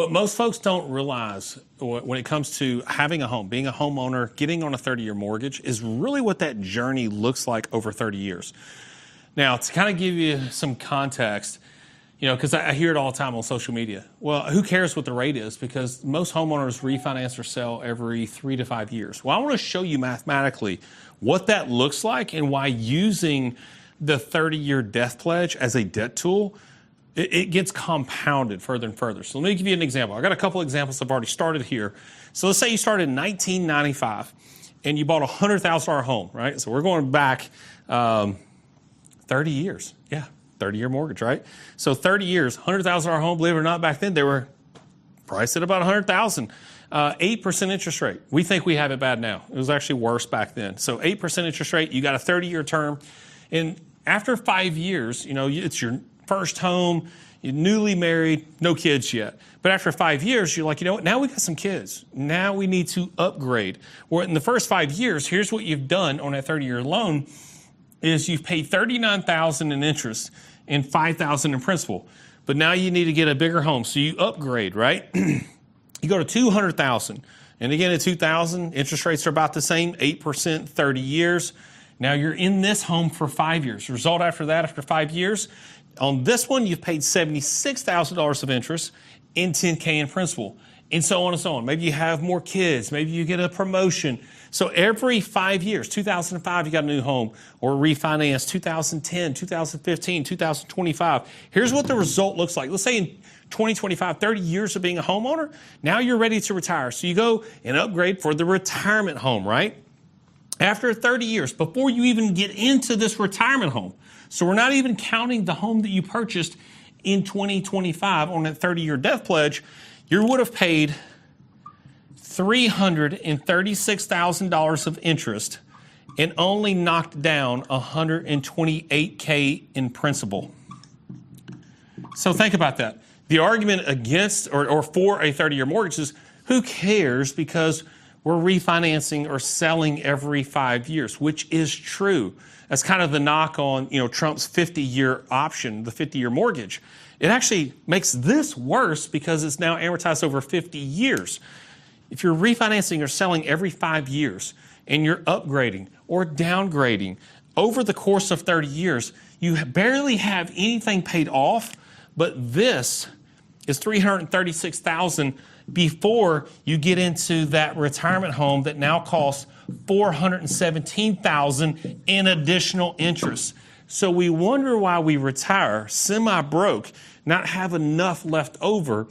What most folks don't realize when it comes to having a home, being a homeowner, getting on a 30-year mortgage is really what that journey looks like over 30 years. Now, to kind of give you some context, because I hear it all the time on social media. Well, who cares what the rate is? Because most homeowners refinance or sell every 3 to 5 years. Well, I want to show you mathematically what that looks like and why using the 30-year death pledge as a debt tool, it gets compounded further and further. So let me give you an example. I got a couple examples I've already started here. So let's say you started in 1995 and you bought a $100,000 home, right? So we're going back 30 years. Yeah, 30-year mortgage, right? So 30 years, $100,000 home, believe it or not, back then they were priced at about $100,000. 8% interest rate. We think we have it bad now. It was actually worse back then. So 8% interest rate, you got a 30-year term. And after 5 years, it's your first home, you're newly married, no kids yet. But after 5 years, you're like, what? Now we got some kids. Now we need to upgrade. Well, in the first 5 years, here's what you've done on that 30-year loan is you've paid $39,000 in interest and $5,000 in principal. But now you need to get a bigger home, so you upgrade, right? You go to $200,000. And again, at $2,000, interest rates are about the same, 8%, 30 years. Now you're in this home for 5 years. Result after that, after 5 years, on this one, you've paid $76,000 of interest and $10K in principal, and so on and so on. Maybe you have more kids. Maybe you get a promotion. So every 5 years, 2005, you got a new home or refinance, 2010, 2015, 2025. Here's what the result looks like. Let's say in 2025, 30 years of being a homeowner, now you're ready to retire. So you go and upgrade for the retirement home, right? After 30 years, before you even get into this retirement home, so we're not even counting the home that you purchased in 2025 on that 30-year death pledge, you would have paid $336,000 of interest and only knocked down $128K in principal. So think about that. The argument against or for a 30-year mortgage is who cares because we're refinancing or selling every 5 years, which is true. That's kind of the knock on Trump's 50-year option, the 50-year mortgage. It actually makes this worse because it's now amortized over 50 years. If you're refinancing or selling every 5 years and you're upgrading or downgrading over the course of 30 years, you barely have anything paid off, but this is $336,000 before you get into that retirement home that now costs $417,000 in additional interest. So we wonder why we retire semi-broke, not have enough left over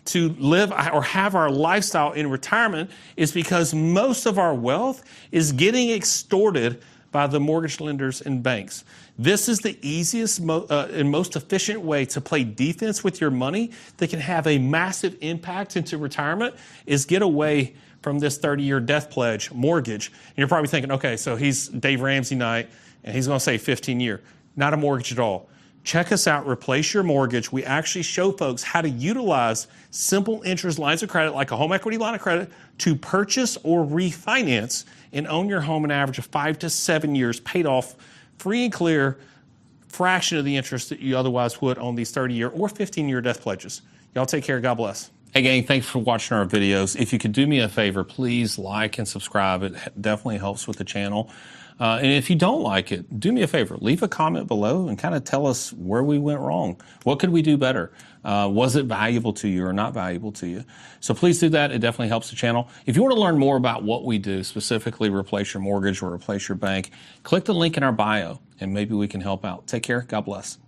to live or have our lifestyle in retirement is because most of our wealth is getting extorted by the mortgage lenders and banks. This is the easiest and most efficient way to play defense with your money that can have a massive impact into retirement is get away from this 30-year death pledge mortgage. And you're probably thinking, okay, so he's Dave Ramsey Knight and he's going to say 15-year. Not a mortgage at all. Check us out, Replace Your Mortgage. We actually show folks how to utilize simple interest lines of credit like a home equity line of credit to purchase or refinance and own your home an average of 5 to 7 years paid off free and clear, fraction of the interest that you otherwise would on these 30-year or 15-year death pledges. Y'all take care. God bless. Hey, gang, thanks for watching our videos. If you could do me a favor, please like and subscribe. It definitely helps with the channel. And if you don't like it, do me a favor. Leave a comment below and kind of tell us where we went wrong. What could we do better? Was it valuable to you or not valuable to you? So please do that. It definitely helps the channel. If you want to learn more about what we do, specifically Replace Your Mortgage or Replace Your Bank, click the link in our bio and maybe we can help out. Take care. God bless.